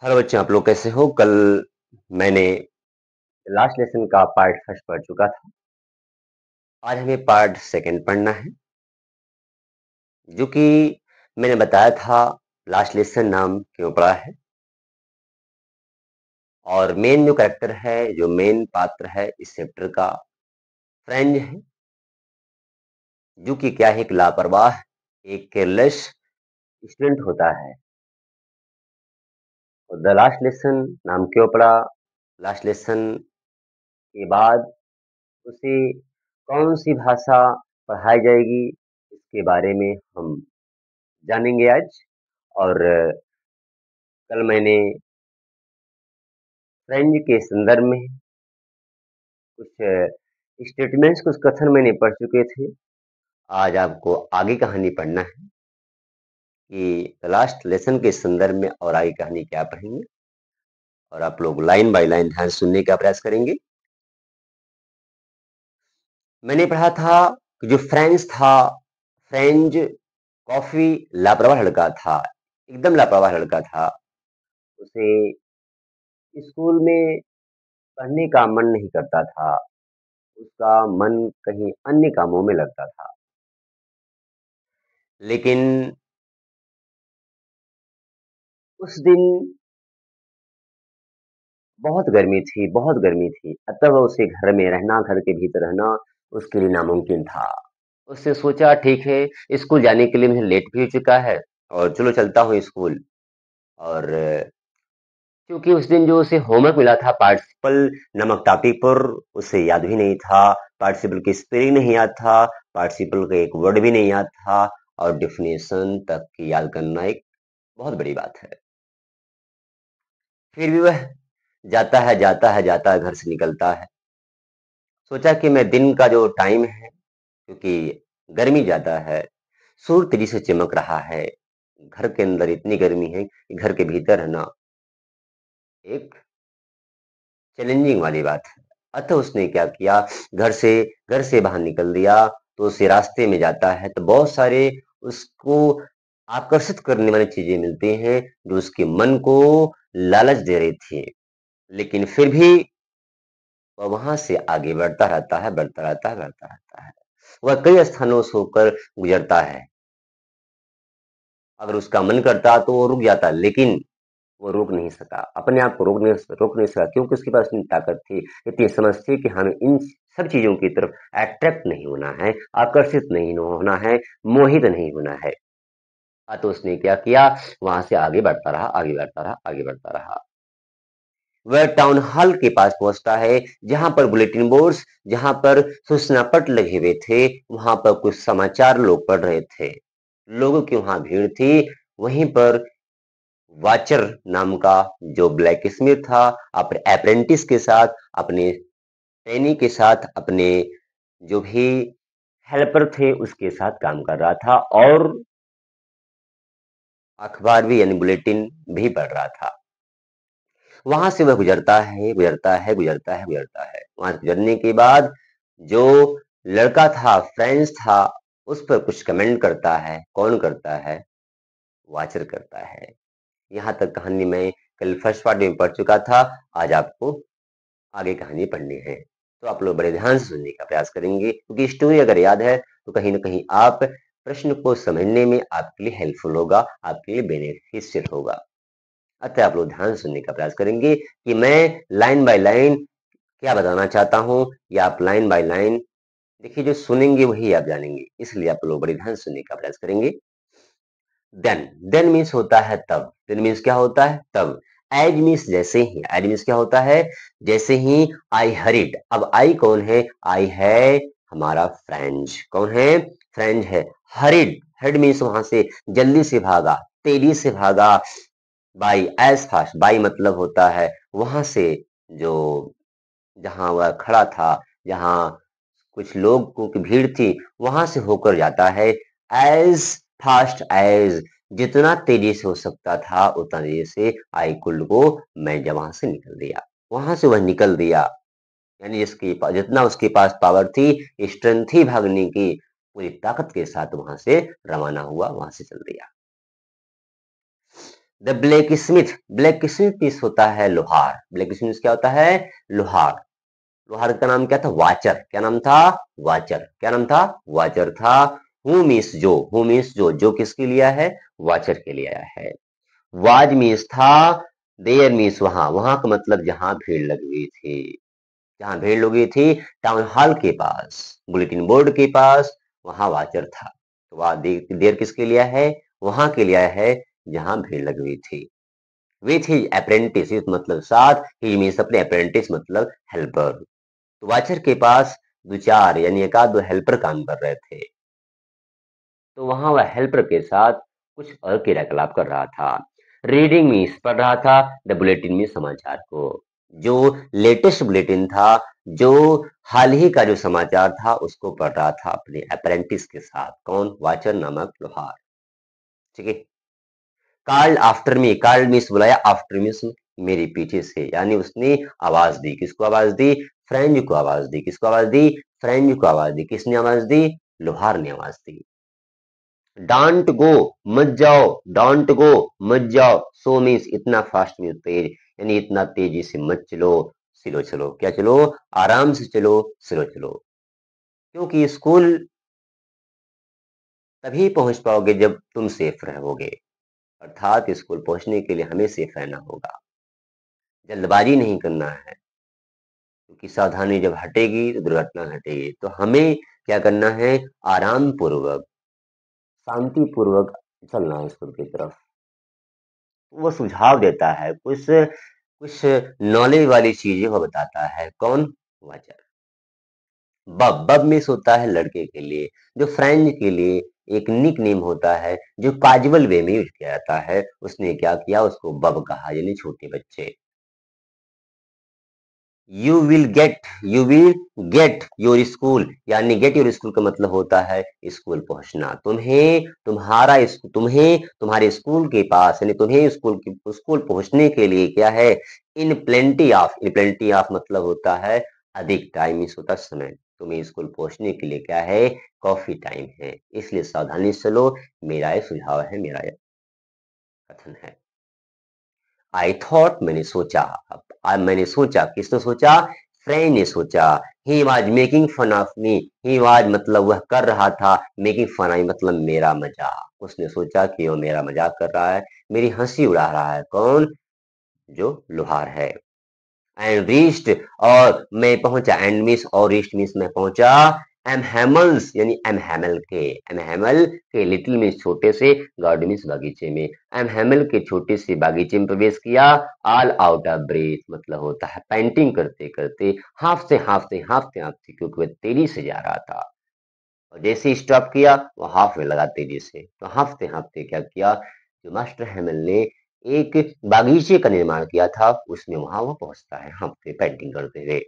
Hello बच्चे, आप लोग कैसे हो? कल मैंने लास्ट लेसन का पार्ट फर्स्ट पढ़ चुका था। आज हमें पार्ट सेकंड पढ़ना है, जो कि मैंने बताया था लास्ट लेसन नाम क्यों पड़ा है। और मेन जो कैरेक्टर है, जो मेन पात्र है इस चैप्टर का, फ्रेंज है, जो कि क्या है, एक लापरवाह, एक केयरलेस स्टूडेंट होता है। और द लास्ट लेसन नाम क्यों पड़ा? लास्ट लेसन के बाद उसे कौन सी भाषा पढ़ाई जाएगी, इसके बारे में हम जानेंगे आज। और कल मैंने फ्रेंच के संदर्भ में कुछ स्टेटमेंट्स, कुछ कथन मैंने पढ़ चुके थे। आज आपको आगे कहानी पढ़ना है कि लास्ट लेसन के संदर्भ में और आगे कहानी क्या पढ़ेंगे, और आप लोग लाइन बाय लाइन ध्यान सुनने का प्रयास करेंगे। मैंने पढ़ा था कि जो फ्रेंच था, फ्रेंच काफी लापरवाह लड़का था, एकदम लापरवाह लड़का था। उसे स्कूल में पढ़ने का मन नहीं करता था, उसका मन कहीं अन्य कामों में लगता था। लेकिन उस दिन बहुत गर्मी थी, बहुत गर्मी थी, अतः उसे घर में रहना, घर के भीतर रहना उसके लिए नामुमकिन था। उसने सोचा ठीक है, स्कूल जाने के लिए मुझे लेट भी हो चुका है और चलो चलता हूँ स्कूल। और क्योंकि उस दिन जो उसे होमवर्क मिला था, पार्टिसिपल नामक टॉपिक पर, उसे याद भी नहीं था। पार्टिसिपल की स्पेलिंग नहीं याद था, पार्टिसिपल का एक वर्ड भी नहीं याद था, और डेफिनेशन तक की याद करना एक बहुत बड़ी बात है। फिर भी वह जाता है, जाता है, जाता है, घर से निकलता है। सोचा कि मैं दिन का जो टाइम है, क्योंकि गर्मी ज्यादा है, सूर्य तेजी से चमक रहा है, घर के अंदर इतनी गर्मी है कि घर के भीतर रहना एक चैलेंजिंग वाली बात है। अतः उसने क्या किया, घर से घर से बाहर निकल दिया। तो उसे रास्ते में जाता है तो बहुत सारे उसको आकर्षित करने वाली चीजें मिलती हैं, जो उसके मन को लालच दे रही थी। लेकिन फिर भी वह वहां से आगे बढ़ता रहता है, बढ़ता रहता है, बढ़ता रहता है। वह कई स्थानों से होकर गुजरता है। अगर उसका मन करता तो वो रुक जाता, लेकिन वो रोक नहीं सका, अपने आप को रोक नहीं सका, क्योंकि उसके पास इतनी ताकत थी, इतनी समझ थी कि हमें इन सब चीजों की तरफ अट्रैक्ट नहीं होना है, आकर्षित नहीं होना है, मोहित नहीं होना है। तो उसने क्या किया, वहां से आगे बढ़ता रहा, आगे बढ़ता रहा, आगे बढ़ता रहा। वह टाउन हॉल के पास पहुंचता है, जहां पर बुलेटिन बोर्ड्स, जहां पर सूचना पट लगे हुए थे, वहां पर कुछ समाचार लोग पढ़ रहे थे। लोगों की वहां भीड़ थी। वहीं पर वाचर नाम का जो ब्लैक स्मिथ था, अपने अप्रेंटिस के साथ, अपने ट्रेनी के साथ, अपने जो भी हेल्पर थे उसके साथ काम कर रहा था, और अखबार भी यानी बुलेटिन भी पढ़ रहा था। वहां से वह गुजरता है, गुजरता है, गुजरता है, गुजरता है। वहां से गुजरने के बाद जो लड़का था, फ्रेंच था, उस पर कुछ कमेंट करता है। कौन करता है? वाचर करता है। यहाँ तक कहानी मैं कल फर्स्ट पार्ट में पढ़ चुका था। आज आपको आगे कहानी पढ़नी है, तो आप लोग बड़े ध्यान से सुनने का प्रयास करेंगे, क्योंकि स्टोरी अगर याद है तो कहीं ना कहीं आप प्रश्न को समझने में आपके लिए हेल्पफुल होगा, आपके लिए बेनिफिशियल होगा। अतः आप लोग ध्यान सुनने का प्रयास करेंगे कि मैं लाइन बाय लाइन क्या बताना चाहता हूँ, या आप लाइन बाय लाइन देखिए, जो सुनेंगे वही आप जानेंगे, इसलिए आप लोग बड़े ध्यान सुनने का प्रयास करेंगे। देन मीन्स होता है तब। देन मीन्स क्या होता है? तब। एज मीन्स जैसे ही। एज मीन्स क्या होता है? जैसे ही। आई हरिड। अब आई कौन है? आई है हमारा फ्रेंच। कौन है? फ्रेंच है। हरिड, हरिड मीन्स वहां से जल्दी से भागा, तेजी से भागा। बाई एज फास्ट, बाई मतलब होता है वहां से, जो जहां वह खड़ा था, जहां कुछ लोगों की भीड़ थी, वहां से होकर जाता है। एज फास्ट एज, जितना तेजी से हो सकता था उतना तेजी से। आई कुल्ड को, मैं जब वहां से निकल दिया, वहां से वह निकल दिया, यानी जितना उसके पास पावर थी, स्ट्रेंथ थी भागने की, पूरी ताकत के साथ वहां से रवाना हुआ, वहां से चल दिया। The black Smith, black Smith means होता है लोहार, ब्लैक स्मिथ क्या होता है, लोहार। लोहार का नाम क्या था, वाचर, क्या नाम था, वाचर, क्या नाम था, वाचर था। हु मीन्स जो, हु मीन्स जो किसके लिए है, वाचर के लिए आया है। वाज मीन्स था, देयर मीन्स वहां, वहां का मतलब जहां भीड़ लगी हुई थी, जहां भीड़ लगी थी, टाउन हॉल के पास, बुलेटिन बोर्ड के पास, वहां वाचर था। तो वहां देर किसके लिए है, वहां के लिए है जहां भीड़ लगी हुई थी। विथ हिज अप्रेंटिस मतलब साथ, ही मीन्स अपने अप्रेंटिस मतलब हेल्पर। तो वाचर के पास दो चार यानी एक आध दो हेल्पर काम कर रहे थे। तो वहां वह हेल्पर के साथ कुछ और क्रियाकलाप कर रहा था। रीडिंग मीन्स पढ़ रहा था, द बुलेटिन में समाचार को, जो लेटेस्ट बुलेटिन था, जो हाल ही का जो समाचार था उसको पढ़ रहा था अपने अप्रेंटिस के साथ। कौन, वाचर नामक लोहार। ठीक है। Call after me, call means बुलाया, आफ्टर मीन्स मेरे पीछे से, यानी उसने आवाज दी, किसको आवाज दी, फ्रेंच को आवाज दी, किसको आवाज दी, फ्रेंच को आवाज दी, किसने आवाज दी, लोहार ने आवाज दी। डोंट गो, मत जाओ, डोंट गो, मत जाओ, सो मीन्स इतना फास्ट मीन्स तेज, यानी इतना तेजी से मत चलो, स्लो चलो, क्या चलो, आराम से चलो, स्लो चलो। क्योंकि स्कूल तभी पहुंच पाओगे जब तुम सेफ रहोगे, अर्थात स्कूल पहुंचने के लिए हमें सेफ रहना होगा, जल्दबाजी नहीं करना है, क्योंकि सावधानी जब हटेगी तो दुर्घटना घटेगी। तो हमें क्या करना है, आराम पूर्वक, शांति पूर्वक चलना है स्कूल की तरफ। वो सुझाव देता है, कुछ कुछ नॉलेज वाली चीजें वो बताता है। कौन, वाचर। बब, बब मिस होता है लड़के के लिए, जो फ्रेंड के लिए एक निक नेम होता है, जो काजुअल वे में यूज किया जाता है। उसने क्या किया, उसको बब कहा, यानी छोटे बच्चे। You will get, you will get your school, यानी गेट योर स्कूल का मतलब होता है स्कूल पहुंचना। तुम्हें तुम्हारा तुम्हें तुम्हारे स्कूल के पास, यानी तुम्हें स्कूल पहुंचने के लिए क्या है, in plenty of, in plenty of मतलब होता है अधिक, टाइम इस होता है समय। तुम्हें स्कूल पहुंचने के लिए क्या है, काफी टाइम है, इसलिए सावधानी से चलो, मेरा ये सुझाव है, मेरा ये कथन है। आई थॉट, मैंने सोचा, अब मैंने सोचा, किसने सोचा, फ्रेंड ने सोचा। He was making fun of me, he was मतलब वह कर रहा था, मेकिंग फन आई मतलब मेरा मजाक, उसने सोचा कि वो मेरा मजाक कर रहा है, मेरी हंसी उड़ा रहा है। कौन, जो लोहार है। एंड रीच्ड, और मैं पहुंचा, एंड मिस और रीच्ड मिस मैं पहुंचा, एम हेमल्स यानी एम हेमल के, एम हेमल के, लिटिल मिस छोटे से, गार्डन मिस बगीचे में, एम हेमल के छोटे से बागीचे में प्रवेश किया। ऑल आउट ऑफ ब्रेथ मतलब होता है पेंटिंग करते करते, हाफते हाफते हाफते हाफते, क्योंकि वह तेजी से जा रहा था। और जैसे ही स्टॉप किया वो हाफ में लगा तेजी से, तो हाफते हाफते क्या किया, जो मास्टर हेमल ने एक बागीचे का निर्माण किया था, उसमें वहां वो पहुंचता है हाफते पेंटिंग करते हुए।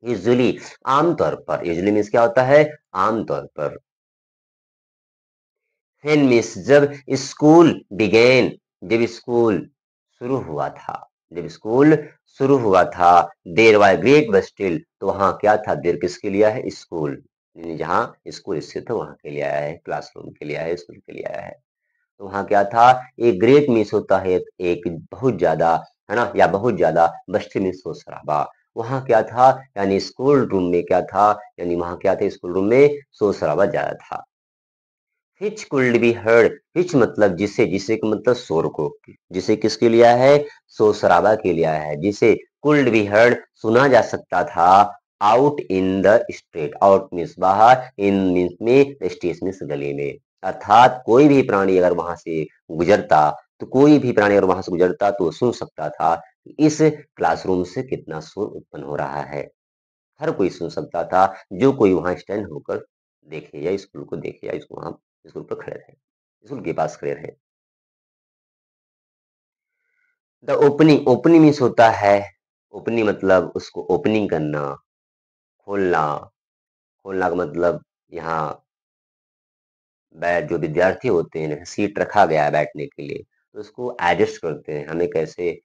यूजुअली, आमतौर पर, यूजुअली मीन्स क्या होता है, आमतौर पर। व्हेन मीन्स जब, स्कूल बिगेन, जब स्कूल शुरू हुआ था, जब स्कूल शुरू हुआ था, there was great but still, तो वहां क्या था, देर किसके लिए है, स्कूल, यानी जहाँ स्कूल स्थित है वहां के लिए आया है, क्लासरूम के लिए आया है, स्कूल के लिए आया है। तो वहां क्या था, एक ग्रेट मीन्स होता है एक बहुत ज्यादा, है ना, या बहुत ज्यादा, बस्ती मीन्स शोर शराबा। वहां क्या था, यानी स्कूल रूम में क्या था, यानी वहां क्या था, स्कूल रूम में शोर शराबा ज्यादा था। which could be heard, which मतलब जिसे, जिसे का मतलब शोर को, जिसे किसके लिए है, शोर शराबा के लिए है, जिसे could be heard सुना जा सकता था, out in the street, out means बाहर, इन मीन्स में, स्ट्रीट मीन्स गली में। अर्थात कोई भी प्राणी अगर वहां से गुजरता, तो कोई भी प्राणी अगर वहां से गुजरता तो सुन सकता था इस क्लासरूम से कितना शोर उत्पन्न हो रहा है। हर कोई सुन सकता था, जो कोई वहां स्टैंड होकर देखे, या स्कूल को देखे, या इसको वहां स्कूल पर खड़े रहे, स्कूल के पास खड़े रहे। द ओपनिंग, ओपनिंग मीन्स होता है, ओपनिंग मतलब उसको ओपनिंग करना, खोलना, खोलना का मतलब यहाँ बैठ, जो विद्यार्थी होते हैं, सीट रखा गया है बैठने के लिए, तो उसको एडजस्ट करते हैं, हमें कैसे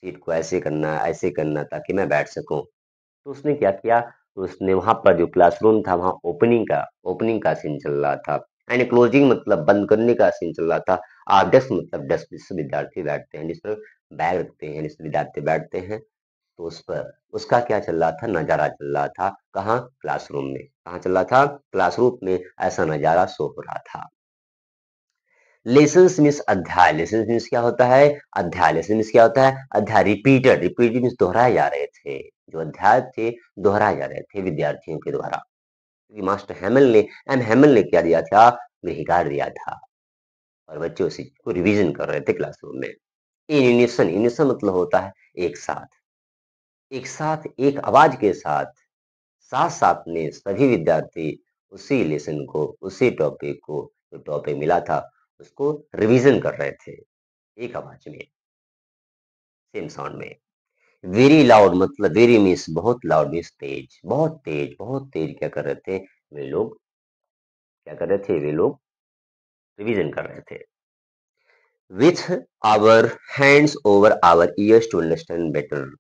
सीट को ऐसे करना, ऐसे करना ताकि मैं बैठ सकूं। तो उसने क्या किया, तो उसने वहां पर जो क्लासरूम था वहां ओपनिंग का सीन चल रहा था, एंड क्लोजिंग मतलब बंद करने का सीन चल रहा था। आप डेस्क मतलब डेस्क जिस पर विद्यार्थी बैठते हैं, जिस पर बैग रखते हैं, जिस पर विद्यार्थी बैठते हैं, तो उस पर उसका क्या चल रहा था, नजारा चल रहा था। कहाँ? क्लासरूम में। कहाँ चल रहा था? क्लासरूम में ऐसा नजारा शो हो रहा था। लेसन्स मीन्स अध्याय। लेसन्स मीन्स क्या होता है? अध्याय। लेसन मीन्स क्या होता है? अध्याय। रिपीटेड। रिपीटेड मीन्स दोहराए जा रहे थे। जो अध्याय थे दोहराए जा रहे थे विद्यार्थियों के द्वारा, क्योंकि मास्टर हैमल ने क्या दिया था? गृहकार दिया था और बच्चे उसी को रिवीजन कर रहे थे क्लासरूम में। इन यूनिसन। यूनिसन मतलब होता है एक साथ। एक साथ, एक आवाज के साथ, साथ साथ में सभी विद्यार्थी उसी लेसन को, उसी टॉपिक को, जो टॉपिक मिला था उसको रिवीजन कर रहे थे एक आवाज में, सेम साउंड में। वेरी लाउड मतलब वेरी मीन्स बहुत, लाउड मीन्स तेज, बहुत तेज, बहुत तेज क्या कर रहे थे वे लोग? क्या कर रहे थे वे लोग? रिवीजन कर रहे थे। With our hands over our ears to understand better.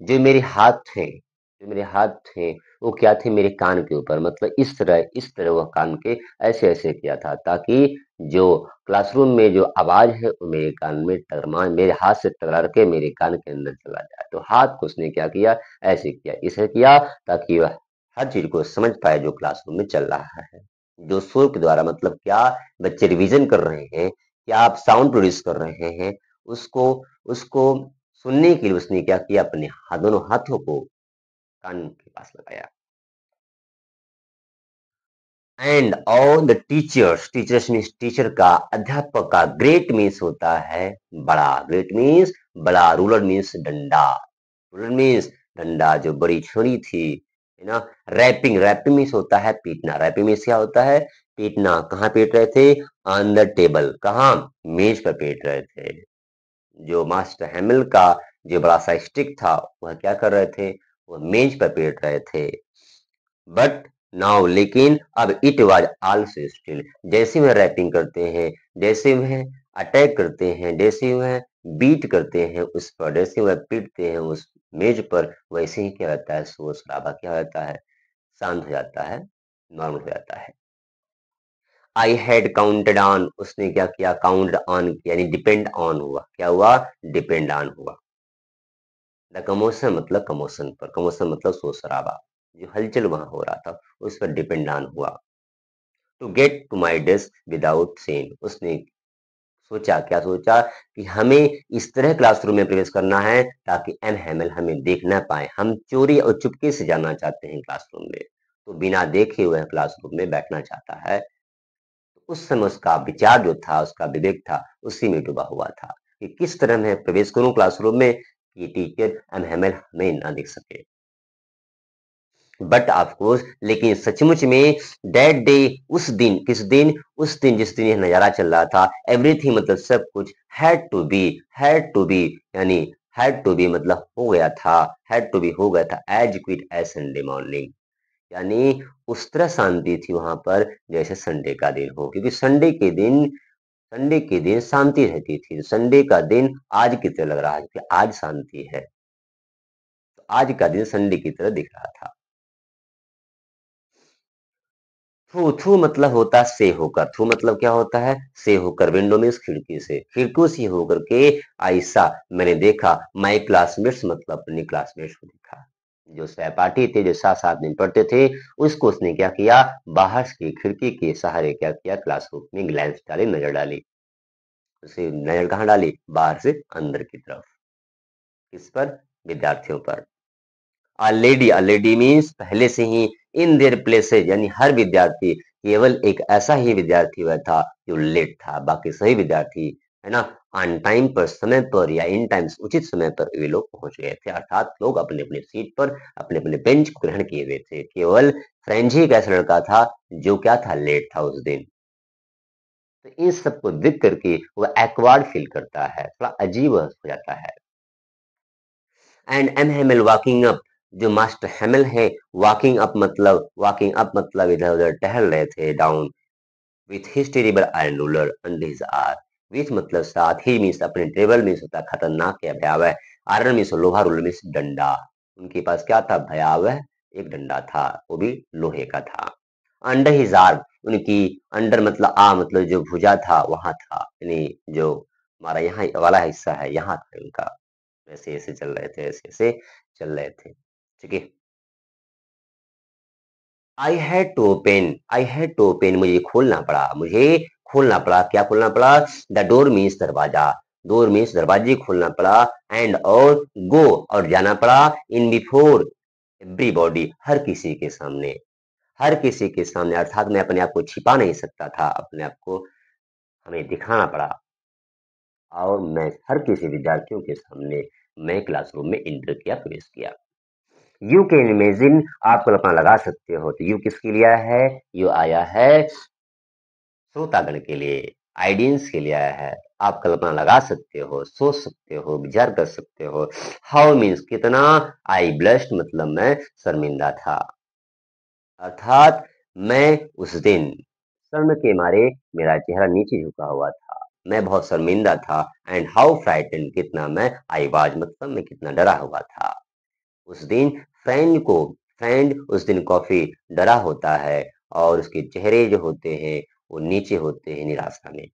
जो मेरे हाथ थे, जो मेरे हाथ थे वो क्या थे? मेरे कान के ऊपर, मतलब इस तरह वह कान के ऐसे ऐसे किया था ताकि जो क्लासरूम में जो आवाज है वो मेरे कान में टकरा, मेरे हाथ से टकरा के मेरे कान के अंदर चला जाए। तो हाथ को उसने क्या किया? ऐसे किया, इसे किया ताकि वह हर चीज को समझ पाए जो क्लासरूम में चल रहा है। जो शोर के द्वारा मतलब क्या बच्चे रिवीजन कर रहे हैं, क्या आप साउंड प्रोड्यूस कर रहे हैं, उसको उसको सुनने के लिए उसने क्या किया? अपने दोनों हाथों को कान के पास लगाया। And all the teachers. Teachers means teacher का, अध्यापक का। ग्रेट मीन्स होता है बड़ा। ग्रेट मीन्स बड़ा। रूलर मीन्स डंडा। रूलर मीन्स डंडा, जो बड़ी छुरी थी, है ना। रैपिंग। रैपिंग मीन्स होता है पीटना। रैपिंग मीन्स क्या होता है? पीटना। कहाँ पीट रहे थे? On the table. कहाँ? मेज पर पीट रहे थे। जो मास्टर हैमिल का जो बड़ा सा स्टिक था वह क्या कर रहे थे? वह मेज पर पीट रहे थे। बट नाउ, लेकिन अब इट वाज आल्सो स्टिल। जैसे वह रैपिंग करते हैं, जैसे वह अटैक करते हैं, जैसे वह बीट करते हैं उस पर, जैसे वह पीटते हैं उस मेज पर, वैसे ही क्या रहता है? शोर शराबा क्या रहता है? शांत हो जाता है, नॉर्मल हो जाता है। I had counted on. उसने क्या किया? काउंट ऑन किया, यानी डिपेंड ऑन हुआ। क्या हुआ? डिपेंड ऑन हुआ। द कमोशन मतलब कमोशन पर। कमोशन मतलब शोर शराबा, जो हलचल वहां हो रहा था उस पर डिपेंड ऑन हुआ। To get to my desk without seen. उसने सोचा, क्या सोचा? कि हमें इस तरह क्लासरूम में प्रवेश करना है ताकि एन हैमल हमें देख ना पाए। हम चोरी और चुपके से जाना चाहते हैं क्लासरूम में, तो बिना देखे हुए क्लासरूम में बैठना चाहता है। उस समय उसका विचार जो था, उसका विवेक था, उसी में डूबा हुआ था कि किस तरह मैं प्रवेश करूं क्लासरूम में कि टीचर एन हैमल हमें ना देख सके। बट ऑफ कोर्स, लेकिन सचमुच में दैट डे, उस दिन, किस दिन? उस दिन जिस दिन यह नजारा चल रहा था, एवरीथिंग मतलब सब कुछ, हैड टू बी यानी हैड टू बी मतलब हो गया था, हैड टू बी हो गया था as quiet as Sunday morning. यानी उस तरह शांति थी वहां पर जैसे संडे का दिन हो, क्योंकि संडे के दिन शांति रहती थी। संडे का दिन आज की तरह लग रहा है क्योंकि आज शांति है, तो आज का दिन संडे की तरह दिख रहा था। थ्रू। थ्रू मतलब होता है से होकर। थ्रू मतलब क्या होता है? से होकर। विंडो मीन्स खिड़की से। खिड़की से होकर के ऐसा मैंने देखा। माई क्लासमेट्स मतलब अपने क्लासमेट्स को देखा, जो सहपाठी थे, जो साथ साथ में पढ़ते थे, उसको उसने क्या किया? बाहर की खिड़की के सहारे क्या किया? क्लासरूम में ग्लैंस डाली, नजर डाली। उसे नजर कहाँ डाली? बाहर से अंदर की तरफ। किस पर? विद्यार्थियों पर। ऑलरेडी मीन्स पहले से ही। इन देयर प्लेसेज यानी हर विद्यार्थी, केवल एक ऐसा ही विद्यार्थी हुआ था जो लेट था, बाकी सभी विद्यार्थी, है ना, ऑन टाइम पर, समय पर या इन टाइम्स उचित समय पर वे लोग पहुंच गए थे, अर्थात लोग अपने अपने सीट पर, अपने अपने बेंच को ग्रहण किए हुए थे। केवल फ्रेंच ही एक ऐसा लड़का था जो क्या था? लेट था उस दिन। तो इन सबको देख करके वह एक्वार्ड फील करता है, थोड़ा अजीब हो जाता है। And M Hamel walking up. जो मास्टर हेमल है, वॉकिंग अप मतलब इधर उधर टहल रहे थे, down with his terrible iron ruler under his arm. With मतलब साथ ही मीन्स अपने टेबल मीन्स होता है खतरनाक या भयावह। आयरन मीन्स लोहा, रूलर मीन्स डंडा। उनके पास क्या था? भयावह एक डंडा था, वो भी लोहे का था। अंडर हिज आर्म, उनकी अंडर मतलब आ मतलब जो भुजा था वहां था, यानी जो हमारा यहाँ वाला हिस्सा है यहाँ था उनका। ऐसे ऐसे चल रहे थे, ऐसे ऐसे चल रहे थे, ठीक है। आई हैड टू ओपन, मुझे खोलना पड़ा, मुझे खोलना पड़ा, क्या खोलना पड़ा? द डोर मीन्स दरवाजा, डोर मीन्स दरवाजे खोलना पड़ा, एंड और गो और जाना पड़ा, इन बिफोर एवरीबॉडी, हर किसी के सामने, हर किसी के सामने, अर्थात मैं अपने आप को छिपा नहीं सकता था, अपने आप को हमें दिखाना पड़ा, और मैं हर किसी विद्यार्थियों के सामने मैं क्लासरूम में एंटर किया, प्रवेश किया। यू कैन इमेजिन, आप कल्पना लगा सकते हो, तो यू किसके लिए है? यू आया है श्रोतागण के लिए, आइडियंस के लिए आया है। आप कल्पना लगा सकते हो, सोच सकते हो, विचार कर सकते हो। हाउ मीन्स कितना, आई ब्लश्ड मतलब मैं शर्मिंदा था, अर्थात मैं उस दिन शर्म के मारे मेरा चेहरा नीचे झुका हुआ था, मैं बहुत शर्मिंदा था। एंड हाउ फ्राइटन कितना मैं, आई वाज मतलब मैं कितना डरा हुआ था उस दिन। फ्रेंड को, फ्रेंड उस दिन काफी डरा होता है, और उसके चेहरे जो होते हैं वो नीचे होते हैं निराशा में,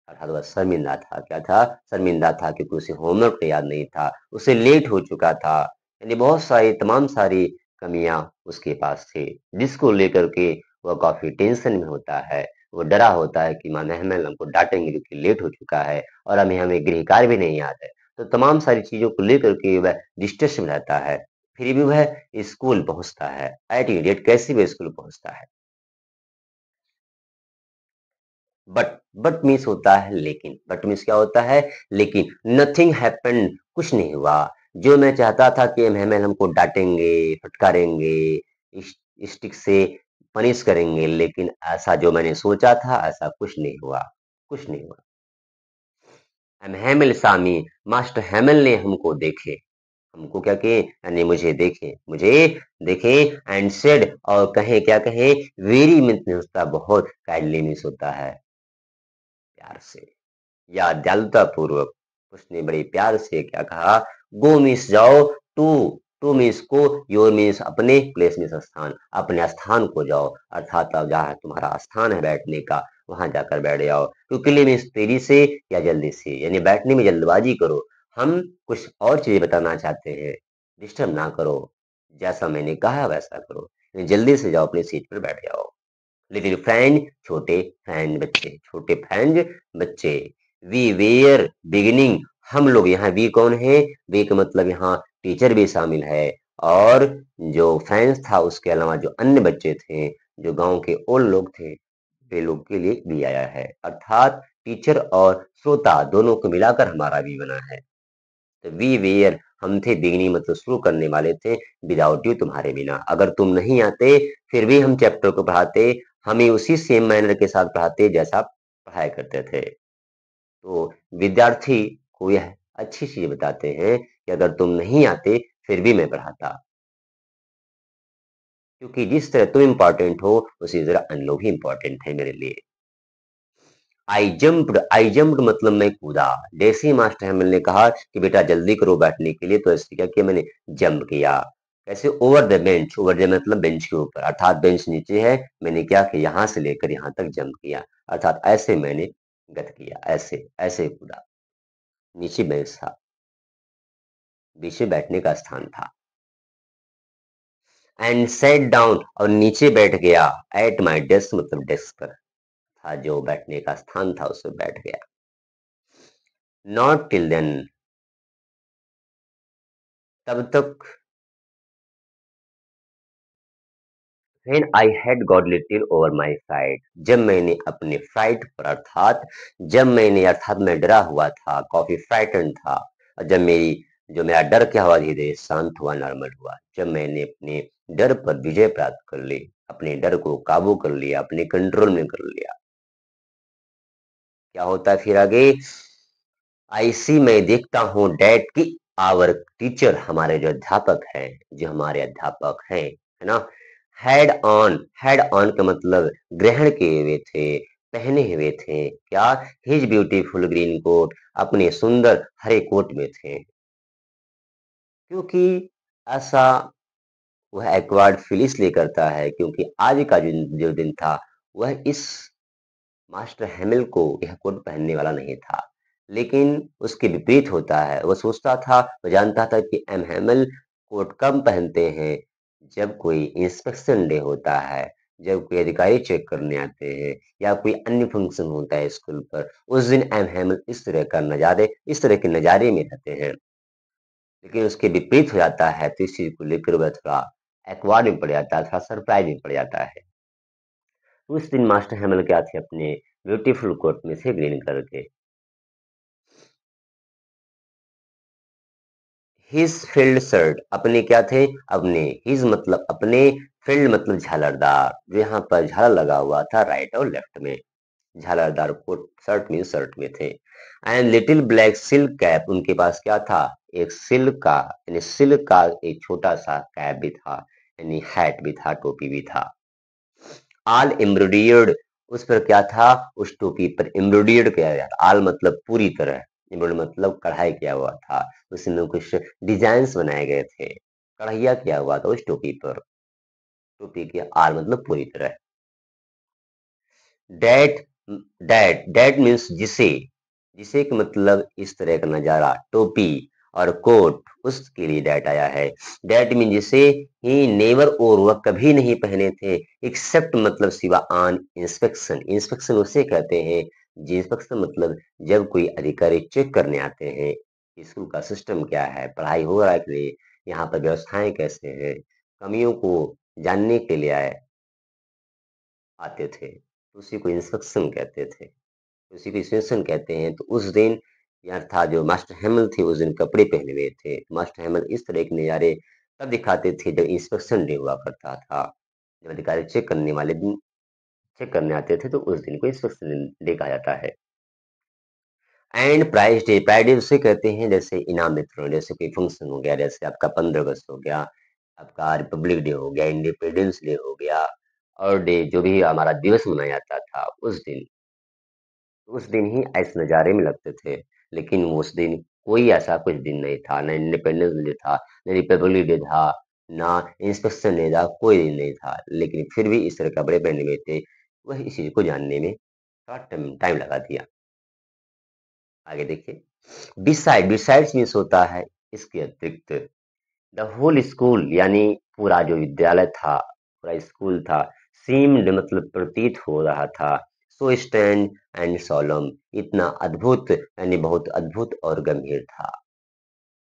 अर्थात वह शर्मिंदा था। क्या था? शर्मिंदा था, क्योंकि उसे होमवर्क याद नहीं था, उसे लेट हो चुका था, यानी बहुत सारी तमाम सारी कमियां उसके पास थी, जिसको लेकर के वह काफी टेंशन में होता है। वो डरा होता है कि मानो हमें हमको डांटेंगे क्योंकि लेट हो चुका है, और हमें हमें गृह कार्य भी नहीं याद है। तो तमाम सारी चीजों को लेकर के वह डिस्ट्रेस में रहता है। फिर भी वह स्कूल पहुंचता है, एट इडियट, कैसे भी स्कूल पहुंचता है। बट मीन्स होता है लेकिन, बट मीन्स क्या होता है? लेकिन नथिंग हैपेंड, कुछ नहीं हुआ। जो मैं चाहता था कि हमें हमको डांटेंगे, फटकारेंगे, स्टिक से पनिश करेंगे, लेकिन ऐसा जो मैंने सोचा था ऐसा कुछ नहीं हुआ, कुछ नहीं हुआ। हेमल सामी, मास्टर हेमल ने हमको देखे, हमको क्या किए, यानी मुझे देखे, मुझे देखे, एंड सेड और कहे, क्या कहे? वेरी मीन्स होता है बहुत, काइंडली मीन्स होता है प्यार से या दयालुता पूर्वक। उसने बड़े प्यार से क्या कहा? गो मीन्स जाओ, टू, टू मीन्स को, योर मीन्स अपने, प्लेस मीन्स स्थान, अपने स्थान को जाओ, अर्थात अब जहाँ तुम्हारा स्थान है बैठने का वहां जाकर बैठ जाओ। क्विकली मीन्स तेजी से या जल्दी से, यानी बैठने में जल्दबाजी करो, हम कुछ और चीजें बताना चाहते हैं, डिस्टर्ब ना करो, जैसा मैंने कहा वैसा करो, यानी जल्दी से जाओ अपनी सीट पर बैठ जाओ। लिटिल फ्रेंड, छोटे फ्रेंड बच्चे, छोटे फ्रेंड बच्चे। वी वेयर बिगिनिंग, हम लोग, यहाँ वी कौन है? वी का मतलब यहाँ टीचर भी शामिल है, और जो फ्रेंड्स था उसके अलावा जो अन्य बच्चे थे, जो गांव के ओल्ड लोग थे, वे लोग के लिए भी आया है, अर्थात टीचर और श्रोता दोनों को मिलाकर हमारा भी बना है। तो वी वेयर, हम थे, बिगनिंग मतलब शुरू करने वाले थे, विदाउट यू तुम्हारे बिना, अगर तुम नहीं आते फिर भी हम चैप्टर को पढ़ाते, हमें उसी सेम मैनर के साथ पढ़ाते जैसा पढ़ाया करते थे। तो विद्यार्थी को यह अच्छी चीज बताते हैं कि अगर तुम नहीं आते फिर भी मैं पढ़ाता, क्योंकि जिस तरह तुम इम्पोर्टेंट हो उसी तरह अन्य लोग भी इम्पोर्टेंट है मेरे लिए। आई जम्प्ड मतलब मैं कूदा। जैसे ही मास्टर हेमल ने कहा कि बेटा जल्दी करो बैठने के लिए, तो ऐसे क्या किया मैंने? जंप किया। कैसे? Over the bench, over the मतलब बेंच के ऊपर, अर्थात बेंच नीचे है, मैंने क्या कि यहाँ से लेकर यहाँ तक जंप किया, अर्थात ऐसे मैंने गत किया, ऐसे ऐसे कूदा। नीचे बेंच था, नीचे बैठने का स्थान था। एंड सेट डाउन और नीचे बैठ गया, एट माई डेस्क मतलब डेस्क पर था, जो बैठने का स्थान था उस पर बैठ गया। नॉट टिल देन, तब तक, When I had got little over my fright, जब मैंने अपने फ्राइट पर, अर्थात जब मैंने, अर्थात मैं डरा हुआ था, काफी फ्राइटन था, और जब मेरी, जो मेरा डर क्या हुआ, धीरे धीरे शांत हुआ, नॉर्मल हुआ, जब मैंने अपने डर पर विजय प्राप्त कर ली, अपने डर को काबू कर लिया, अपने कंट्रोल में कर लिया, क्या होता है फिर आगे? आई सी, मैं देखता हूँ, डैट की, आवर टीचर, हमारे जो अध्यापक हैं, जो हमारे अध्यापक हैं, है ना, हैड ऑन का मतलब ग्रहण किए हुए थे, पहने हुए थे, क्या? हिज ब्यूटीफुल ग्रीन कोट, अपने सुंदर हरे कोट में थे, क्योंकि ऐसा वह एक्वायर्ड फील इसलिए करता है क्योंकि आज का जो दिन था वह इस मास्टर हैमिल को यह कोट पहनने वाला नहीं था। लेकिन उसके विपरीत होता है, वह सोचता था, वह जानता था कि एम हैमिल कोट कब पहनते हैं, जब कोई इंस्पेक्शन डे होता है, जब कोई अधिकारी चेक करने आते हैं या कोई अन्य फंक्शन होता है स्कूल पर, उस दिन एम हैमिल इस तरह के नज़ारे में रहते हैं। लेकिन उसके विपरीत हो जाता है तो इस चीज़ को लेकर वह थोड़ा एक्वार्ड में पड़ जाता है, थोड़ा सरप्राइज़ में पड़ जाता है। उस दिन मास्टर हैमल क्या थे अपने ब्यूटीफुल कोट में से ग्रीन कलर के। हिज फील्ड शर्ट अपने क्या थे, अपने हिज मतलब अपने, फील्ड मतलब झालरदार, जो यहाँ पर झालर लगा हुआ था राइट और लेफ्ट में, झालरदार कोट शर्ट में शर्ट में थे। And little black silk cap, उनके पास क्या था, एक सिल्क का यानी सिल्क का एक छोटा सा कैप भी था, यानी हैट भी था, टोपी भी था। आल एम्ब्रॉयडर्ड, उस पर क्या था, उस टोपी पर एम्ब्रॉयडर्ड किया गया था। आल मतलब पूरी तरह, एम्ब्रॉयडर्ड मतलब कढ़ाई किया हुआ था, उसमें कुछ डिजाइन्स बनाए गए थे, कढ़ाइया किया हुआ था उस टोपी पर। टोपी की आल मतलब पूरी तरह। डैट, डैट मीन्स जिसे, जिसे का मतलब इस तरह का नजारा, टोपी और कोट, उसके लिए डैट आया है। डैट मीन जिसे ही नेवर, और वह कभी नहीं पहने थे, एक्सेप्ट मतलब सिवा ऑन इंस्पेक्शन, इंस्पेक्शन उसे कहते हैं, जी इंस्पेक्शन मतलब जब कोई अधिकारी चेक करने आते हैं स्कूल का सिस्टम क्या है, पढ़ाई हो रहा है कि नहीं, यहाँ पर व्यवस्थाएं कैसे हैं, कमियों को जानने के लिए आते थे, तो उसी को इंस्पेक्शन कहते थे, उसी को इंस्पेक्शन कहते हैं। तो उस दिन यहाँ था जो मास्टर हैमल थे, उस दिन कपड़े पहने हुए थे। मास्टर हैमल इस तरह के नज़ारे तब दिखाते थे जब इंस्पेक्शन डे हुआ करता था, जब अधिकारी चेक करने वाले दिन चेक करने आते थे, तो उस दिन को इंस्पेक्शन डे कहा जाता है। एंड प्राइज डे उसे कहते हैं जैसे इनाम वितरण, जैसे कोई फंक्शन हो गया, जैसे आपका 15 अगस्त हो गया, आपका रिपब्लिक डे हो गया, इंडिपेंडेंस डे हो गया, और डे जो भी हमारा दिवस मनाया जाता था उस दिन ही ऐसे नज़ारे में लगते थे। लेकिन उस दिन कोई ऐसा कुछ दिन नहीं था, ना इंडिपेंडेंस डे था, ना रिपब्लिक डे था, ना इंस्पेक्शन डे था, कोई दिन नहीं था। लेकिन फिर भी इस तरह कपड़े पहने हुए थे। वह इस चीज़ को जानने में थोड़ा टाइम लगा दिया। आगे देखिए, बिसाइड्स मीन्स होता है इसके अतिरिक्त। द होल स्कूल यानी पूरा जो विद्यालय था, पूरा स्कूल था, सीम्ड मतलब प्रतीत हो रहा था, सो स्टैंड एंड सोलम, इतना अद्भुत यानी बहुत अद्भुत और गंभीर था।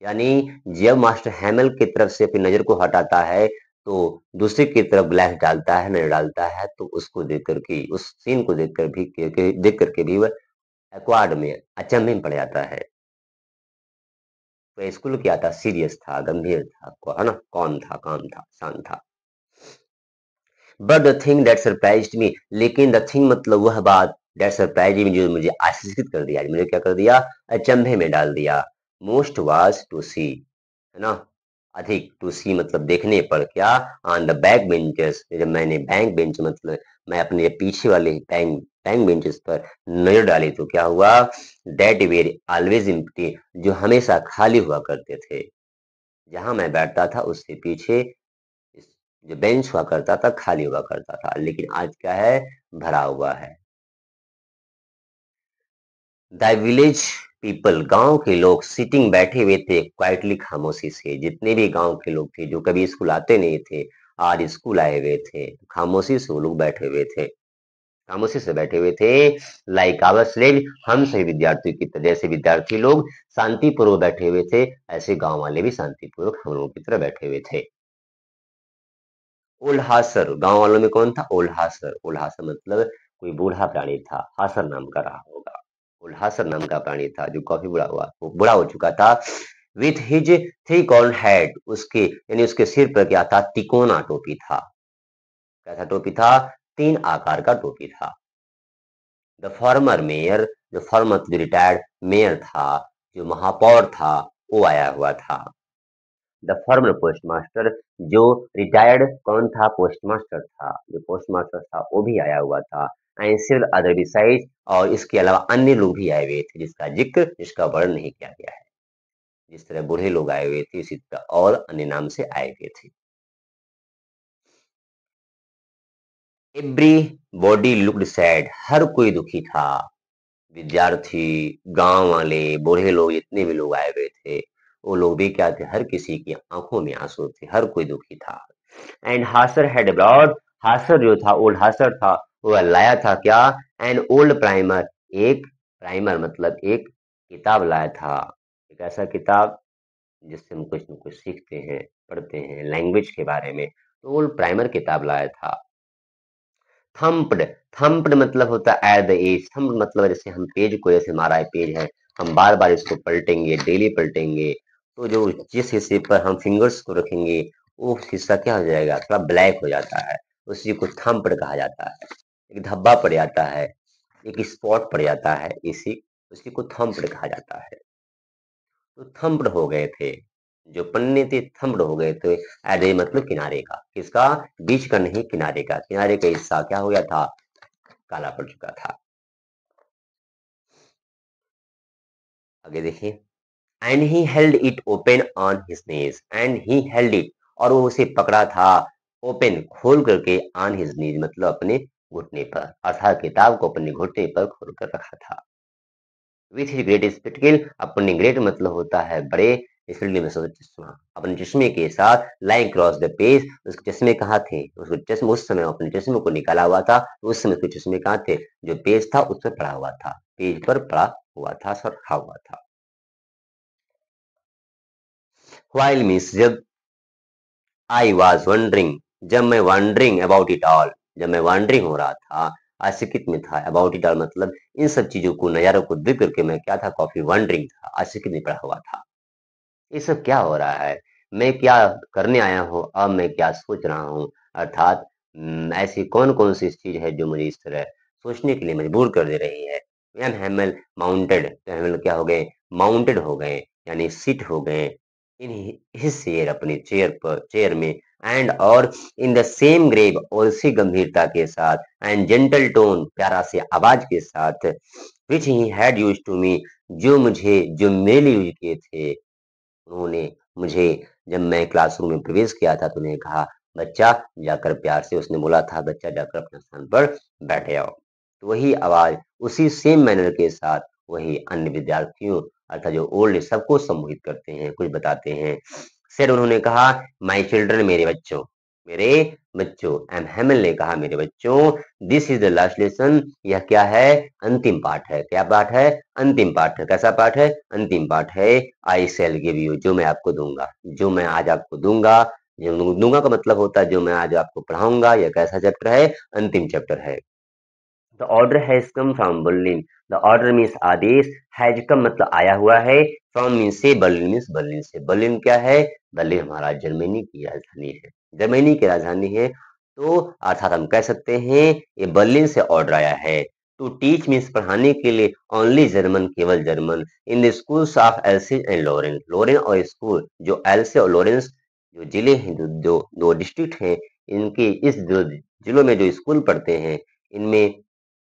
यानी जब मास्टर हैमल की तरफ से अपनी नजर को हटाता है तो दूसरी की तरफ ग्लास डालता है, नजर डालता है, तो उसको देख कर के, उस सीन को देख करके भी वह एक्वार्ड में अचंभे में पड़ जाता है। तो स्कूल क्या था, सीरियस था, गंभीर था, है ना, कौन था, काम था, शांत था। But the thing that surprised me, लेकिन द थिंग मतलब वह बात, दैट सरप्राइज्ड मी जो मुझे आश्चर्यचकित कर दिया, मुझे क्या कर दिया, अचंभे में डाल दिया। मोस्ट वाज टू सी, है ना, अधिक, टू सी मतलब देखने पर, क्या, ऑन द बैक बेंचेस, जब मैंने बैंक बेंच मतलब मैं अपने पीछे वाले बैंक बैंक बेंचेस पर नजर डाली तो क्या हुआ, दैट वेर ऑलवेज एम्प्टी, जो हमेशा खाली हुआ करते थे। जहां मैं बैठता था उससे पीछे इस जो बेंच हुआ करता था खाली हुआ करता था, लेकिन आज क्या है, भरा हुआ है। द विलेज पीपल, गांव के लोग, सिटिंग बैठे हुए थे क्वाइटली, खामोशी से, जितने भी गांव के लोग थे जो कभी स्कूल आते नहीं थे, आज स्कूल आए हुए थे, खामोशी से वो लोग बैठे हुए थे, खामोशी से बैठे हुए थे। लाइक आवर स्लेव, हम सभी विद्यार्थियों की तरह, जैसे विद्यार्थी लोग शांतिपूर्वक बैठे हुए थे, ऐसे गांव वाले भी शांतिपूर्वक हम लोगों की तरह बैठे हुए थे। ओल्ड हासर, गांव वालों में कौन था, ओल्ड हासर, ओल्ड हासर मतलब कोई बूढ़ा प्राणी था, हासर नाम का रहा होगा। ओल्ड हासर नाम का प्राणी था जो काफी बुढ़ा हुआ, वो बुढ़ा हो चुका था। With his three corn head, उसके यानी उसके सिर पर क्या था, तिकोना टोपी था। कैसा टोपी था, तीन आकार का टोपी था। द फॉर्मर मेयर, जो फॉर्मर जो रिटायर्ड मेयर था, जो महापौर था, वो आया हुआ था। द फॉर्मर पोस्टमास्टर, जो रिटायर्ड कौन था, पोस्टमास्टर था, जो पोस्टमास्टर था वो भी आया हुआ था। एंड सिर्फ अदर बिसाइड, और इसके अलावा अन्य लोग भी आए हुए थे जिसका जिक्र, जिसका वर्णन नहीं किया गया है। जिस तरह बूढ़े लोग आए हुए थे इसी तरह और अन्य नाम से आए हुए थे। एवरी बॉडी लुक्ड सैड, हर कोई दुखी था। विद्यार्थी, गांव वाले, बूढ़े लोग, जितने भी लोग आए हुए थे, वो लोग भी क्या थे, हर किसी की आंखों में आंसू थे, हर कोई दुखी था। एंड हासर हैड ब्रॉड, हासर जो था, ओल्ड हासर था, वो लाया था क्या, एन ओल्ड प्राइमर, एक प्राइमर मतलब एक किताब लाया था। एक ऐसा किताब जिससे हम कुछ न कुछ सीखते हैं, पढ़ते हैं लैंग्वेज के बारे में, तो ओल्ड प्राइमर किताब लाया था। थम्प्ड, थम्प्ड मतलब होता है एट द एज, थम्प्ड मतलब जैसे हम पेज को, जैसे हमारा पेज है, हम बार बार इसको पलटेंगे, डेली पलटेंगे, तो जो जिस हिस्से पर हम फिंगर्स को रखेंगे वो हिस्सा क्या हो जाएगा, थोड़ा ब्लैक हो जाता है, उसी को थम्प्ड कहा जाता है। एक धब्बा पड़ जाता है, एक स्पॉट पड़ जाता है, इसी उसी को थम्प्ड कहा जाता है। तो थम्प्ड हो गए थे, जो पन्ने थे थम्प्ड हो गए थे। एडे मतलब किनारे का, किसका, बीच का नहीं, किनारे का, किनारे का हिस्सा क्या हो गया था, काला पड़ चुका था। आगे देखिए, and he held it open on his knees, and he held it, और वो उसे पकड़ा था, ओपन खोल करके, ऑन हिज नीज मतलब अपने घुटने पर, अर्थात किताब को अपने घुटने पर खोल कर रखा था। विथ हिज ग्रेट स्पेक्टिकल, अपने ग्रेट मतलब होता है बड़े, इसलिए में चश्मा, अपने चश्मे के साथ लाइन क्रॉस द पेज, उसके चश्मे कहाँ थे, उसको चश्मे, उस समय अपने चश्मे को निकाला हुआ था, उस समय उसके चश्मे कहाँ थे, जो पेज था उस पर पड़ा हुआ था, पेज पर पड़ा हुआ था, सर रखा हुआ था। व्हाइल मीन्स जब, आई वॉज वंडरिंग, जब मैं वंडरिंग अबाउट इट ऑल, जब मैं वंडरिंग हो रहा था, आशिकित में था, अबाउट इट ऑल मतलब इन सब चीजों को, नजारों को देख करके मैं क्या था, कॉफी वंडरिंग था, आशिकित में पड़ा हुआ था। ये सब क्या हो रहा है, मैं क्या करने आया हूँ, अब मैं क्या सोच रहा हूँ, अर्थात ऐसी कौन कौन सी चीज है जो मुझे इस तरह सोचने के लिए मजबूर कर दे रही है। एम हैमल माउंटेड, तो हैमल क्या हो गए, माउंटेड हो गए, यानी सिट हो गए इन हिज चेयर, अपनी चेयर पर, चेयर में, एंड और इन द सेम ग्रेव, और उसी गंभीरता के साथ, एंड जेंटल टोन, प्यारा से आवाज के साथ, which he had use to me, जो मुझे, जो मेरे लिए यूज किए थे उन्होंने मुझे, जब मैं क्लासरूम में प्रवेश किया था तो उन्होंने कहा, बच्चा जाकर, प्यार से उसने बोला था, बच्चा जाकर अपने स्थान पर बैठ जाओ। तो वही आवाज, उसी सेम मैनर के साथ, वही अन्य विद्यार्थियों, अर्थात जो ओल्ड, सबको संबोधित करते हैं, कुछ बताते हैं। फिर उन्होंने कहा, माई चिल्ड्रन, मेरे बच्चों, मेरे बच्चों, एम हेमल ने कहा, मेरे बच्चों, this is the last lesson, यह क्या है, अंतिम पाठ है, क्या पाठ है, अंतिम पाठ है, कैसा पाठ है, अंतिम पाठ है। आई सेल गिव यू, जो मैं आपको दूंगा, जो मैं आज आपको दूंगा, जो दूंगा का मतलब होता है जो मैं आज आपको पढ़ाऊंगा, यह कैसा चैप्टर है, अंतिम चैप्टर है। The order has come from Berlin, the order means आदेश, हैज कम मतलब आया हुआ है, फ्रॉम मीन्स से, बर्लिन मीन्स बर्लिन से। बर्लिन क्या है, बर्लिन हमारा जर्मनी की राजधानी है, जर्मनी की राजधानी है, तो अर्थात हम कह सकते हैं ये बर्लिन से ऑर्डर आया है। टू टीच मीन्स पढ़ाने के लिए, ओनली जर्मन, केवल German, in the schools of Alsace and Lorraine, Lorraine और स्कूल जो एल्से और लोरेंस, जो जिले हैं, जो दो डिस्ट्रिक्ट हैं, इनके इस जो जिलों में जो स्कूल पढ़ते हैं, इनमें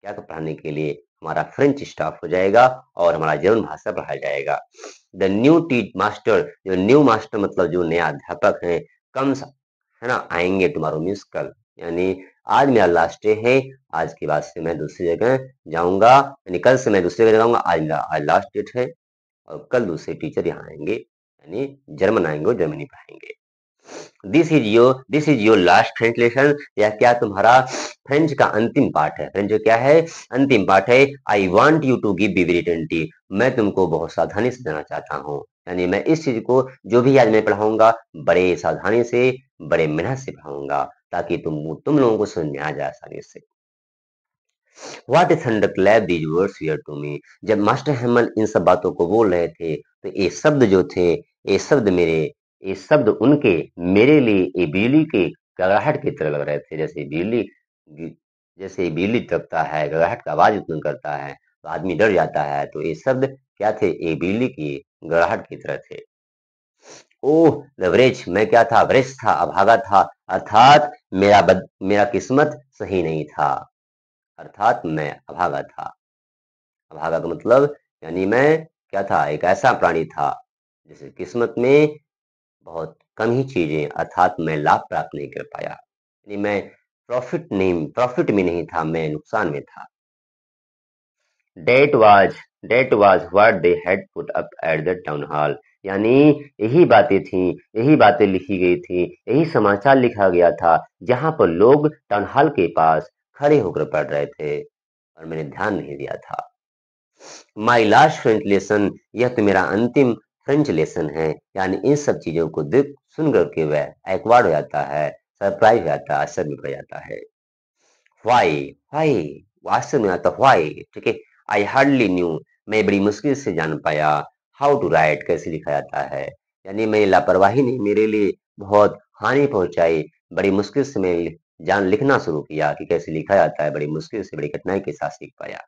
क्या तो पढ़ाने के लिए हमारा फ्रेंच स्टाफ हो जाएगा और हमारा जर्मन भाषा पढ़ाया जाएगा। द न्यू टीच मास्टर, जो न्यू मास्टर मतलब जो नया अध्यापक है, कम्स है ना, आएंगे टुमारो मीन्स कल, यानी आज मेरा लास्ट डे है, आज के बाद से मैं दूसरी जगह जाऊंगा, यानी कल से मैं दूसरी जगह जाऊंगा, आज मेरा आज लास्ट डेट है, और कल दूसरे टीचर यहाँ आएंगे, यानी जर्मन आएंगे और जर्मनी पढ़ाएंगे। This is your last French lesson, यह क्या तुम्हारा फ्रेंच का अंतिम पाठ है, फ्रेंच क्या है, अंतिम पाठ है। I want you to give very attentive, मैं तुमको बहुत सावधानी से देना चाहता हूँ, यानी मैं इस चीज को, जो भी आज मैं पढ़ाऊंगा, बड़े सावधानी से, बड़े मेहनत से पढ़ाऊंगा, ताकि तुम लोगों को समझ में आ जाए आसानी से। What thunder clap these words here to me, जब मास्टर हेमल इन सब बातों को बोल रहे थे, तो ये शब्द जो थे, ये शब्द मेरे, ये शब्द उनके, मेरे लिए ये बिजली के गड़गड़ाहट की तरह लग रहे थे, जैसे बिजली, जैसे बिजली तड़पता है, गड़गड़ाहट का आवाज उत्पन्न करता है, तो आदमी डर जाता है, तो ये शब्द क्या थे, ये बिजली की गड़गड़ाहट की तरह थे। ओह लवरेज, मैं क्या था, वृक्ष था, अभागा था, अर्थात मेरा किस्मत सही नहीं था, अर्थात मैं अभागा था। अभागा का मतलब, यानी मैं क्या था, एक ऐसा प्राणी था जिसे किस्मत में बहुत कम ही चीजें, अर्थात मैं लाभ प्राप्त नहीं कर पाया, यानी मैं प्रॉफिट में नहीं था, मैं नुकसान में था। That was that was what they had put up at the town hall। यानी यही बातें थी, यही बातें लिखी गई थी, यही समाचार लिखा गया था जहां पर लोग टाउन हॉल के पास खड़े होकर पढ़ रहे थे और मैंने ध्यान नहीं दिया था। माई लास्ट फ्रेंच लेसन, यह तो मेरा अंतिम फ्रेंच लेसन है। यानी इन सब चीजों को देख सुन करके वह एक्वार्ड हो जाता है, सरप्राइज हो जाता है, आश्चर्य में पड़ जाता है। व्हाई व्हाई आश्चर्य में आता व्हाई, ठीक है। आई हार्डली न्यू, मैं बड़ी मुश्किल से जान पाया हाउ टू राइट, कैसे लिखा जाता है। यानी मैं लापरवाही ने मेरे लिए बहुत हानि पहुंचाई, बड़ी मुश्किल से मैं जान लिखना शुरू किया कि कैसे लिखा जाता है, बड़ी मुश्किल से बड़ी कठिनाई के साथ सीख पाया।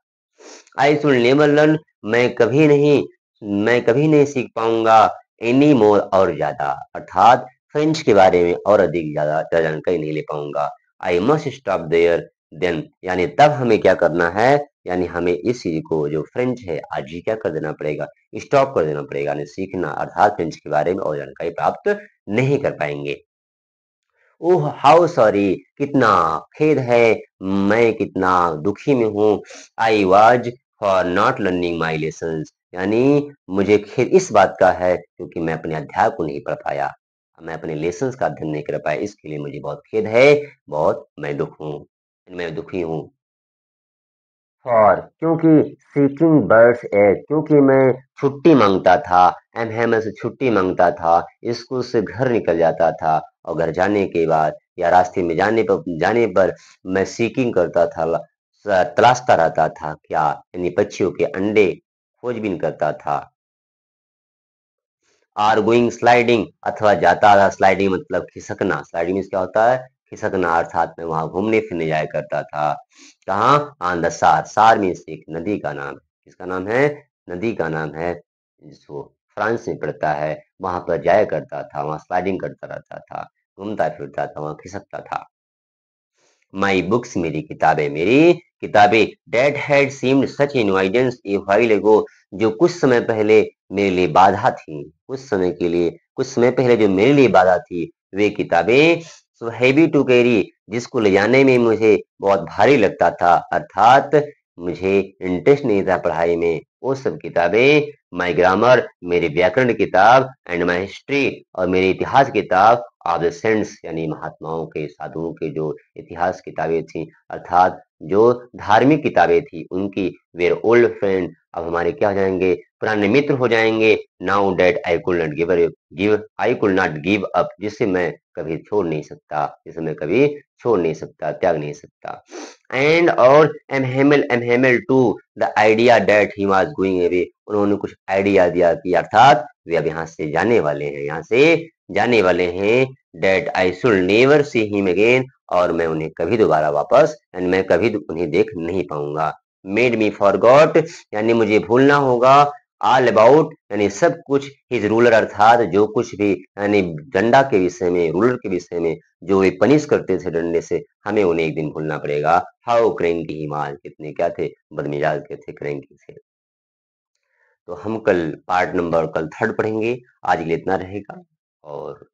आई शुड नेवर लर्न, मैं कभी नहीं सीख पाऊंगा एनी मोर, और ज्यादा, अर्थात फ्रेंच के बारे में और अधिक ज्यादा जानकारी नहीं ले पाऊंगा। I must stop there then, यानी तब हमें क्या करना है, यानी हमें इस चीज को जो फ्रेंच है आज ही क्या कर देना पड़ेगा, स्टॉप कर देना पड़ेगा, यानी सीखना, अर्थात फ्रेंच के बारे में और जानकारी प्राप्त नहीं कर पाएंगे। ओह हाउ सॉरी, कितना खेद है, मैं कितना दुखी में हूँ। I was for not learning my lessons, यानी मुझे खेद इस बात का है क्योंकि मैं अपने अध्याय को नहीं पढ़ पाया, मैं अपने लेसन्स का अध्ययन नहीं कर पाया, इसके लिए मुझे बहुत खेद है, बहुत मैं दुखी हूँ। और क्योंकि सीकिंग बर्ड्स एग, क्योंकि मैं छुट्टी मांगता था, एमहेम से छुट्टी मांगता था, स्कूल से घर निकल जाता था और घर जाने के बाद या रास्ते में जाने पर मैं सीकिंग करता था, तलाशता रहता था क्या, यानी पक्षियों के अंडे खोजबीन करता था। आर गोइंग स्लाइडिंग, अथवा जाता था, स्लाइडिंग मतलब खिसकना, स्लाइडिंग मीन्स क्या होता है, खिसकना, अर्थात मैं वहां घूमने फिरने जाया करता था। कहाँ, ऑन द सार, सार मीन्स एक नदी का नाम, किसका नाम है, नदी का नाम है, जिसको फ्रांस में पड़ता है, वहां पर जाया करता था, वहां स्लाइडिंग करता रहता था, घूमता फिरता था, वहां खिसकता था। माई बुक्स, मेरी किताबें that had seemed such nuisance a while ago, जो कुछ समय पहले मेरे लिए बाधा थी, कुछ समय पहले जो मेरे लिए बाधा थी, वे किताबें सो हैवी टू कैरी, जिसको ले जाने में मुझे बहुत भारी लगता था, अर्थात मुझे इंटरेस्ट नहीं था पढ़ाई में, वो सब किताबें, माई ग्रामर, मेरी व्याकरण की किताब, एंड माई हिस्ट्री, और मेरी इतिहास की किताब, ऑफ द सेंट्स, यानी महात्माओं के, साधुओं के जो इतिहास किताबें थी, अर्थात जो धार्मिक किताबें थी उनकी, वेर ओल्ड फ्रेंड, अब हमारे क्या हो जाएंगे, पुराने मित्र हो जाएंगे। Now that I could not give up, जिसे मैं कभी छोड़ नहीं सकता, जिसे मैं कभी छोड़ नहीं सकता, त्याग नहीं सकता। एंड और M Hamel to the idea that he was going away, उन्होंने कुछ आइडिया दिया कि अर्थात वे अब यहाँ से जाने वाले हैं, यहाँ से जाने वाले हैं। That I should never see him again, और मैं उन्हें कभी दोबारा वापस, यानी मैं कभी उन्हें देख नहीं पाऊंगा। मेड मी फॉरगॉट, यानी मुझे भूलना होगा, ऑल अबाउट, यानी सब कुछ, हिज रूलर, अर्थात जो कुछ भी, यानी डंडा के विषय में, रूलर के विषय में, जो वे पनिश करते थे डंडे से, हमें उन्हें एक दिन भूलना पड़ेगा। हाउ क्रैंकी ही वाज, कितने क्या थे, बदमिजाज के थे, क्रैंकी थे। तो हम कल पार्ट नंबर कल थर्ड पढ़ेंगे, आज के लिए इतना रहेगा। और